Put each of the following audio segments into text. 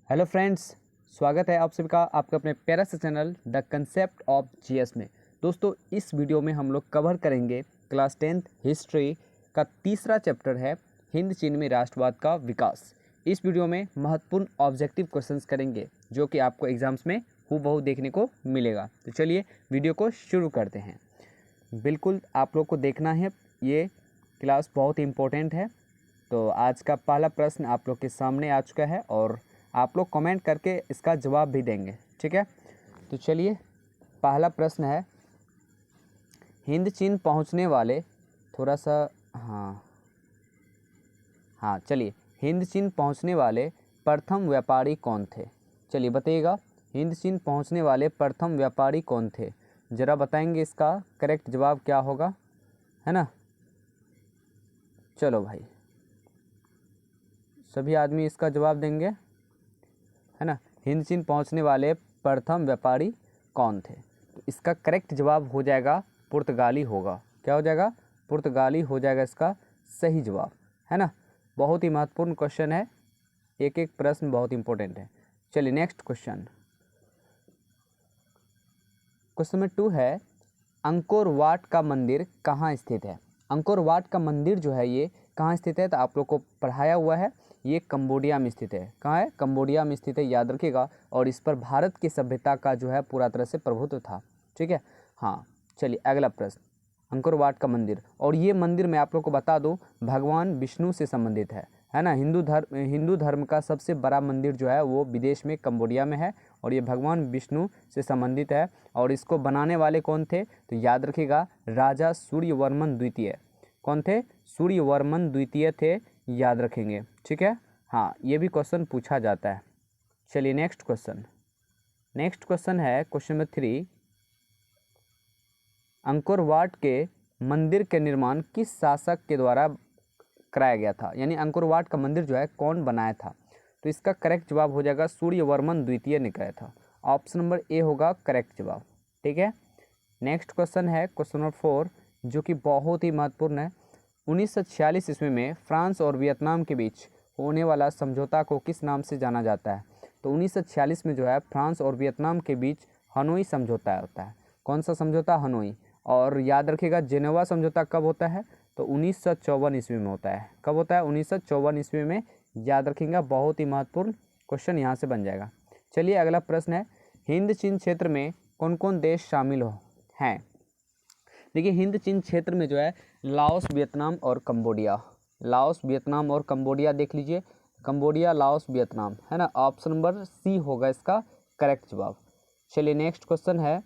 Hello friends, स्वागत है आप सभी का आपके अपने प्यारा सा channel the concept of GS में। दोस्तों, इस वीडियो में हम लोग कवर करेंगे क्लास 10th हिस्ट्री का तीसरा चैप्टर है हिंद चीन में राष्ट्रवाद का विकास। इस वीडियो में महत्वपूर्ण ऑब्जेक्टिव क्वेश्चंस करेंगे जो कि आपको एग्जाम्स में हूबहू देखने को मिलेगा। तो चलिए वीडियो को शुरू करते हैं। बिल्कुल आप लोग को देखना है, ये क्लास बहुत इम्पोर्टेंट है। तो आज का पहला प्रश्न आप लोग के सामने आ चुका है और आप लोग कमेंट करके इसका जवाब भी देंगे, ठीक है। तो चलिए, पहला प्रश्न है, हिंद चीन पहुंचने वाले थोड़ा सा चलिए, हिंद चीन पहुंचने वाले प्रथम व्यापारी कौन थे? चलिए बताइएगा, हिंद चीन पहुंचने वाले प्रथम व्यापारी कौन थे? ज़रा बताएंगे इसका करेक्ट जवाब क्या होगा, है ना। चलो भाई, सभी आदमी इसका जवाब देंगे, है ना। हिंद चीन पहुंचने वाले प्रथम व्यापारी कौन थे? तो इसका करेक्ट जवाब हो जाएगा पुर्तगाली होगा। क्या हो जाएगा? पुर्तगाली हो जाएगा इसका सही जवाब, है ना। बहुत ही महत्वपूर्ण क्वेश्चन है, एक एक प्रश्न बहुत इंपॉर्टेंट है। चलिए नेक्स्ट क्वेश्चन, क्वेश्चन नंबर 2 है, अंकोर वाट का मंदिर कहाँ स्थित है? अंकोर वाट का मंदिर जो है ये कहाँ स्थित है? तो आप लोग को पढ़ाया हुआ है, ये कंबोडिया में स्थित है। कहाँ है? कंबोडिया में स्थित है, याद रखिएगा। और इस पर भारत की सभ्यता का जो है पूरा तरह से प्रभुत्व था, ठीक है। हाँ, चलिए अगला प्रश्न, अंकोर वाट का मंदिर, और ये मंदिर मैं आप लोग को बता दूं भगवान विष्णु से संबंधित है ना। हिंदू धर्म का सबसे बड़ा मंदिर जो है वो विदेश में कंबोडिया में है और ये भगवान विष्णु से संबंधित है। और इसको बनाने वाले कौन थे? तो याद रखिएगा, राजा सूर्यवर्मन द्वितीय। कौन थे? सूर्यवर्मन द्वितीय थे, याद रखेंगे, ठीक है। हाँ, ये भी क्वेश्चन पूछा जाता है। चलिए नेक्स्ट क्वेश्चन है क्वेश्चन नंबर 3, अंकोर वाट के मंदिर के निर्माण किस शासक के द्वारा कराया गया था? यानी अंकोर वाट का मंदिर जो है कौन बनाया था? तो इसका करेक्ट जवाब हो जाएगा सूर्यवर्मन द्वितीय ने कराया था। ऑप्शन नंबर ए होगा करेक्ट जवाब, ठीक है। नेक्स्ट क्वेश्चन है क्वेश्चन नंबर 4, जो कि बहुत ही महत्वपूर्ण है। 1946 ईस्वी में फ्रांस और वियतनाम के बीच होने वाला समझौता को किस नाम से जाना जाता है? तो 1946 में जो है फ्रांस और वियतनाम के बीच हनोई समझौता होता है। कौन सा समझौता? हनोई। और याद रखिएगा, जेनेवा समझौता कब होता है? तो 1954 ईस्वी में होता है। कब होता है? 1954 ईस्वी में, याद रखिएगा। बहुत ही महत्वपूर्ण क्वेश्चन यहाँ से बन जाएगा। चलिए अगला प्रश्न है, हिंद चीन क्षेत्र में कौन कौन देश शामिल हैं? देखिए, हिंद चीन क्षेत्र में जो है लाओस, वियतनाम और कंबोडिया। लाओस, वियतनाम और कंबोडिया देख लीजिए, कंबोडिया, लाओस, वियतनाम, है ना। ऑप्शन नंबर सी होगा इसका करेक्ट जवाब। चलिए नेक्स्ट क्वेश्चन है,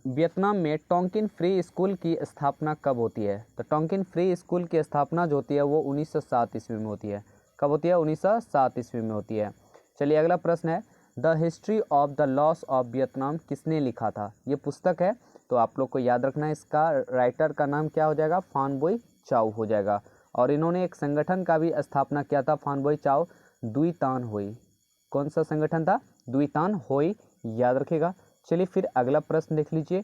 वियतनाम में टोंकिन फ्री स्कूल की स्थापना कब होती है? तो टोंकिन फ्री स्कूल की स्थापना जो होती है वो 1907 ईस्वी में होती है। कब होती है? 1907 ईस्वी में होती है। चलिए अगला प्रश्न है, the history of the loss of Vietnam किसने लिखा था? ये पुस्तक है, तो आप लोग को याद रखना है, इसका राइटर का नाम क्या हो जाएगा? फान बोई चाओ हो जाएगा। और इन्होंने एक संगठन का भी स्थापना किया था, फान बोई चाओ, दुई तान होई। कौन सा संगठन था? दुई तान होई, याद रखेगा। चलिए फिर अगला प्रश्न देख लीजिए,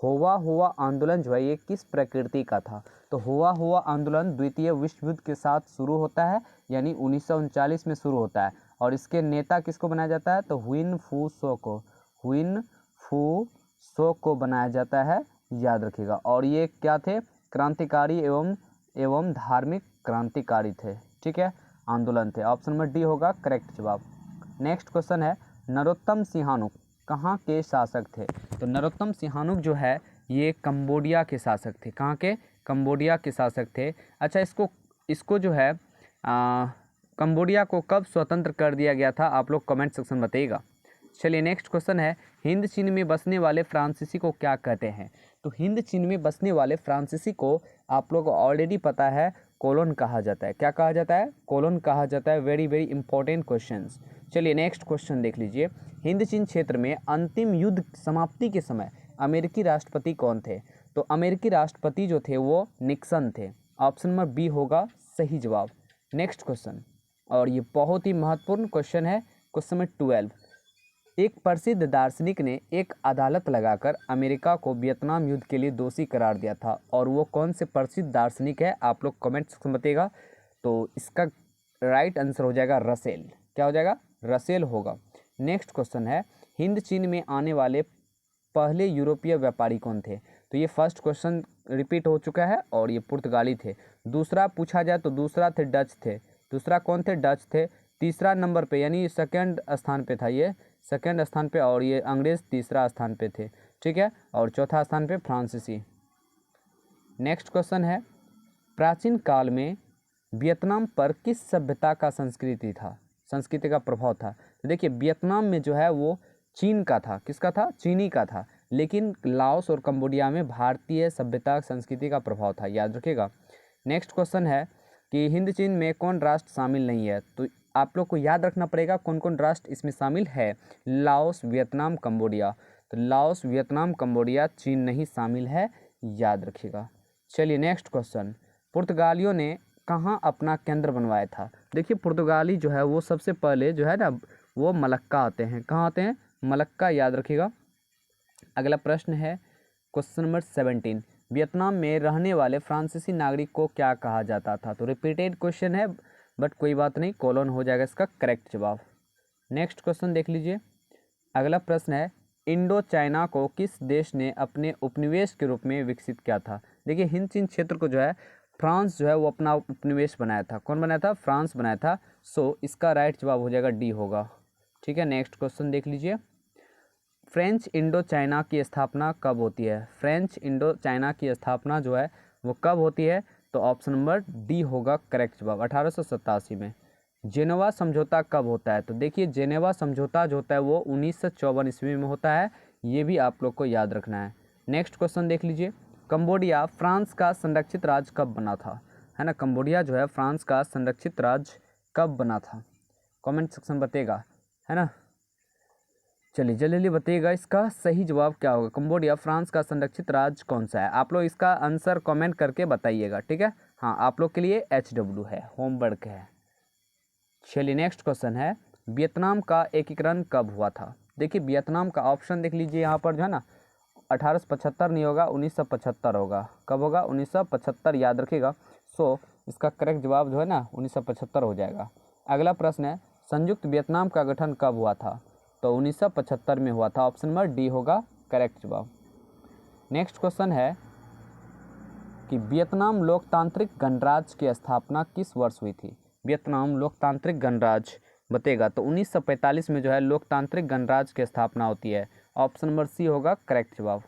हुआ हुआ आंदोलन जो है ये किस प्रकृति का था? तो हुआ हुआ आंदोलन द्वितीय विश्व युद्ध के साथ शुरू होता है, यानी 1939 में शुरू होता है। और इसके नेता किसको बनाया जाता है? तो हुइन फू सो को, हुइन फू सो को बनाया जाता है, याद रखिएगा। और ये क्या थे? क्रांतिकारी एवं धार्मिक क्रांतिकारी थे, ठीक है, आंदोलन थे। ऑप्शन नंबर डी होगा करेक्ट जवाब। नेक्स्ट क्वेश्चन है, नरोत्तम सिंहानुक कहाँ के शासक थे? तो नरोत्तम सिंहानुक जो है ये कंबोडिया के शासक थे। कहाँ के? कंबोडिया के शासक थे। अच्छा, इसको जो है कंबोडिया को कब स्वतंत्र कर दिया गया था? आप लोग कमेंट सेक्शन बताइएगा। चलिए नेक्स्ट क्वेश्चन है, हिंद चीन में बसने वाले फ्रांसीसी को क्या कहते हैं? तो हिंद चीन में बसने वाले फ्रांसीसी को आप लोग को ऑलरेडी पता है, कोलोन कहा जाता है। क्या कहा जाता है? कोलोन कहा जाता है। Very very important questions. चलिए नेक्स्ट क्वेश्चन देख लीजिए, हिंद चीन क्षेत्र में अंतिम युद्ध समाप्ति के समय अमेरिकी राष्ट्रपति कौन थे? तो अमेरिकी राष्ट्रपति जो थे वो निक्सन थे। ऑप्शन नंबर बी होगा सही जवाब। नेक्स्ट क्वेश्चन, और ये बहुत ही महत्वपूर्ण क्वेश्चन है, क्वेश्चन नंबर 12, एक प्रसिद्ध दार्शनिक ने एक अदालत लगाकर अमेरिका को वियतनाम युद्ध के लिए दोषी करार दिया था, और वो कौन से प्रसिद्ध दार्शनिक है? आप लोग कमेंट सेक्शन में बताइएगा। तो इसका राइट आंसर हो जाएगा रसेल। क्या हो जाएगा? रसेल होगा। नेक्स्ट क्वेश्चन है, हिंद चीन में आने वाले पहले यूरोपीय व्यापारी कौन थे? तो ये फर्स्ट क्वेश्चन रिपीट हो चुका है और ये पुर्तगाली थे। दूसरा पूछा जाए तो दूसरा थे डच थे। दूसरा कौन थे? डच थे। तीसरा नंबर पे यानी सेकंड स्थान पे था, ये सेकंड स्थान पे, और ये अंग्रेज तीसरा स्थान पे थे। ठीक है, और चौथा स्थान पे फ्रांसीसी। नेक्स्ट क्वेश्चन है, प्राचीन काल में वियतनाम पर किस सभ्यता का संस्कृति का प्रभाव था? तो देखिए वियतनाम में जो है वो चीन का था। किसका था? चीनी का था। लेकिन लाओस और कंबोडिया में भारतीय सभ्यता संस्कृति का प्रभाव था, याद रखिएगा। नेक्स्ट क्वेश्चन है कि हिंद चीन में कौन राष्ट्र शामिल नहीं है? तो आप लोग को याद रखना पड़ेगा कौन कौन राष्ट्र इसमें शामिल है। Laos, Vietnam, Cambodia. तो लाओस, वियतनाम, कंबोडिया, चीन नहीं शामिल है, याद रखिएगा। चलिए नेक्स्ट क्वेश्चन, पुर्तगालियों ने कहाँ अपना केंद्र बनवाया था? देखिए पुर्तगाली जो है वो सबसे पहले जो है ना वो मलक्का आते हैं। कहाँ आते हैं? मलक्का, याद रखिएगा। अगला प्रश्न है क्वेश्चन नंबर 17, वियतनाम में रहने वाले फ्रांसीसी नागरिक को क्या कहा जाता था? तो रिपीटेड क्वेश्चन है बट कोई बात नहीं, कोलन हो जाएगा इसका करेक्ट जवाब। नेक्स्ट क्वेश्चन देख लीजिए। अगला प्रश्न है, इंडो चाइना को किस देश ने अपने उपनिवेश के रूप में विकसित किया था? देखिए हिंद चीन क्षेत्र को जो है फ्रांस जो है वो अपना उपनिवेश बनाया था। कौन बनाया था? फ्रांस बनाया था। सो इसका राइट जवाब हो जाएगा डी होगा। ठीक है, नेक्स्ट क्वेश्चन देख लीजिए। फ्रेंच इंडो चाइना की स्थापना कब होती है? फ्रेंच इंडो चाइना की स्थापना जो है वो कब होती है? तो ऑप्शन नंबर डी होगा करेक्ट जवाब, 1887 में। जेनेवा समझौता कब होता है? तो देखिए जेनेवा समझौता जो होता है वो 1954 ईस्वी में होता है, ये भी आप लोग को याद रखना है। नेक्स्ट क्वेश्चन देख लीजिए, कंबोडिया फ्रांस का संरक्षित राज्य कब बना था? है ना, कंबोडिया जो है फ्रांस का संरक्षित राज्य कब बना था? कमेंट सेक्शन बताइएगा, है ना। चलिए जल्दी जल्दी बताइएगा इसका सही जवाब क्या होगा। कंबोडिया फ्रांस का संरक्षित राज्य कौन सा है? आप लोग इसका आंसर कमेंट करके बताइएगा, ठीक है। हाँ, आप लोग के लिए HW है, होमवर्क है। चलिए नेक्स्ट क्वेश्चन है, वियतनाम का एकीकरण कब हुआ था? देखिए वियतनाम का ऑप्शन देख लीजिए यहाँ पर जो है ना, 1875 नहीं होगा, 1975 होगा। कब होगा? 1975, याद रखिएगा। सो इसका करेक्ट जवाब जो है ना 1975 हो जाएगा। अगला प्रश्न है, संयुक्त वियतनाम का गठन कब हुआ था? तो 1975 में हुआ था, ऑप्शन नंबर डी होगा करेक्ट जवाब। नेक्स्ट क्वेश्चन है कि वियतनाम लोकतांत्रिक गणराज्य की स्थापना किस वर्ष हुई थी? वियतनाम लोकतांत्रिक गणराज्य बतेगा तो 1945 में जो है लोकतांत्रिक गणराज्य की स्थापना होती है, ऑप्शन नंबर सी होगा करेक्ट जवाब।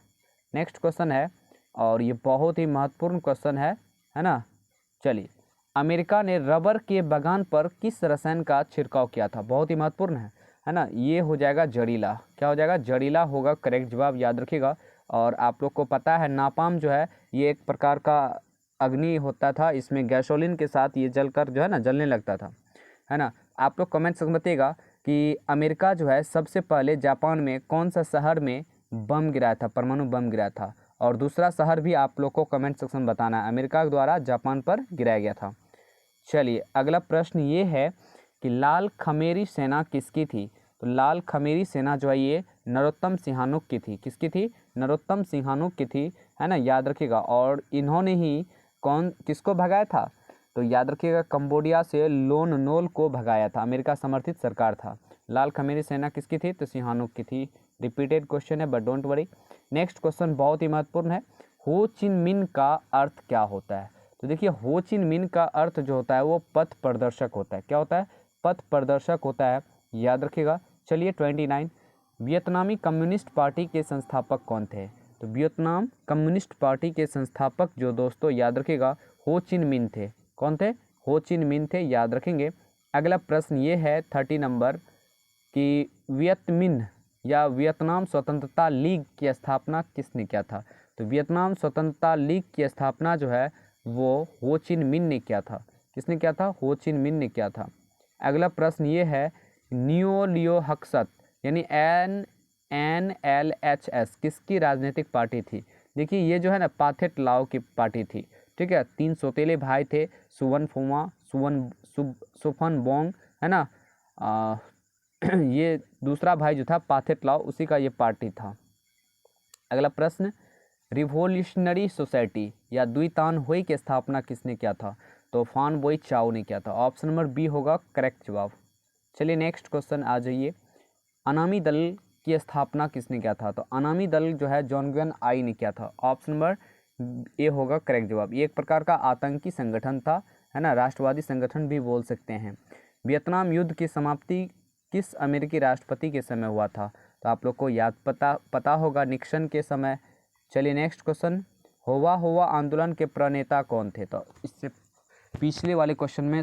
नेक्स्ट क्वेश्चन है और ये बहुत ही महत्वपूर्ण क्वेश्चन है ना। चलिए, अमेरिका ने रबर के बागान पर किस रसायन का छिड़काव किया था? बहुत ही महत्वपूर्ण है ना। ये हो जाएगा जहरीला। क्या हो जाएगा? जहरीला होगा करेक्ट जवाब, याद रखिएगा। और आप लोग को पता है नापाम जो है ये एक प्रकार का अग्नि होता था, इसमें गैसोलीन के साथ ये जलकर जो है ना जलने लगता था, है ना। आप लोग कमेंट सेक्शन में बताइएगा कि अमेरिका जो है सबसे पहले जापान में कौन सा शहर में बम गिराया था, परमाणु बम गिराया था। और दूसरा शहर भी आप लोग को कमेंट सेक्शन में बताना है, अमेरिका द्वारा जापान पर गिराया गया था। चलिए अगला प्रश्न ये है कि लाल खमेरी सेना किसकी थी? तो लाल खमेरी सेना जो है ये नरोत्तम सिंहानुक की थी। किसकी थी? नरोत्तम सिंहानुक की थी, है ना, याद रखिएगा। और इन्होंने ही किसको भगाया था? तो याद रखिएगा कंबोडिया से लोन नोल को भगाया था, अमेरिका समर्थित सरकार था। लाल खमेरी सेना किसकी थी? तो सिंहानुक की थी। रिपीटेड क्वेश्चन है but don't worry. Next question बहुत ही महत्वपूर्ण है, हो चिन मिन का अर्थ क्या होता है? तो देखिए हो चिन मिन का अर्थ जो होता है वो पथ प्रदर्शक होता है। क्या होता है? पथ प्रदर्शक होता है, याद रखिएगा। चलिए 29, वियतनामी कम्युनिस्ट पार्टी के संस्थापक कौन थे? तो वियतनाम कम्युनिस्ट पार्टी के संस्थापक जो दोस्तों याद रखिएगा हो चिन मिन थे। कौन थे? हो चिन मिन थे, याद रखेंगे। अगला प्रश्न ये है 30 नंबर कि वियतमिन या वियतनाम स्वतंत्रता लीग की स्थापना किसने किया था? तो वियतनाम स्वतंत्रता लीग की स्थापना जो है वो हो चिन मिन ने किया था। किसने किया था? हो चिन मिन ने किया था। अगला प्रश्न ये है, नियो लियो हक्सत यानी NNLHS किसकी राजनीतिक पार्टी थी? देखिए ये जो है ना पाथेट लाओ की पार्टी थी, ठीक है। 3 सौतेले भाई थे, सुवन फुमा, सुफन बोंग, है ना। ये दूसरा भाई जो था पाथेट लाओ, उसी का ये पार्टी था। अगला प्रश्न, रिवोल्यूशनरी सोसाइटी या द्वितान हुई की स्थापना किसने किया था? तो तो फान बोई चाओ ने किया था। ऑप्शन नंबर बी होगा करेक्ट जवाब। चलिए नेक्स्ट क्वेश्चन आ जाइए। अनामी दल की स्थापना किसने किया था? तो अनामी दल जो है जॉनगन आई ने किया था। ऑप्शन नंबर ए होगा करेक्ट जवाब। ये एक प्रकार का आतंकी संगठन था, है ना, राष्ट्रवादी संगठन भी बोल सकते हैं। वियतनाम युद्ध की समाप्ति किस अमेरिकी राष्ट्रपति के समय हुआ था? तो आप लोग को याद पता होगा, निक्सन के समय। चलिए नेक्स्ट क्वेश्चन। होवा आंदोलन के प्रणेता कौन थे? तो इससे पिछले वाले क्वेश्चन में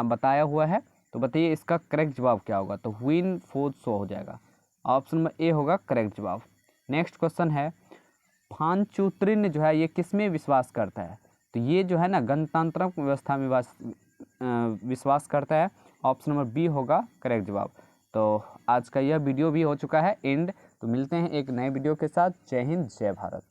बताया हुआ है, तो बताइए इसका करेक्ट जवाब क्या होगा? तो विन फोर्थ शो हो जाएगा। ऑप्शन नंबर ए होगा करेक्ट जवाब। नेक्स्ट क्वेश्चन है, फानचुत्रिन जो है ये किस में विश्वास करता है? तो ये जो है ना गणतांत्रिक व्यवस्था में विश्वास करता है। ऑप्शन नंबर बी होगा करेक्ट जवाब। तो आज का यह वीडियो भी हो चुका है एंड। तो मिलते हैं एक नए वीडियो के साथ। जय हिंद, जय भारत।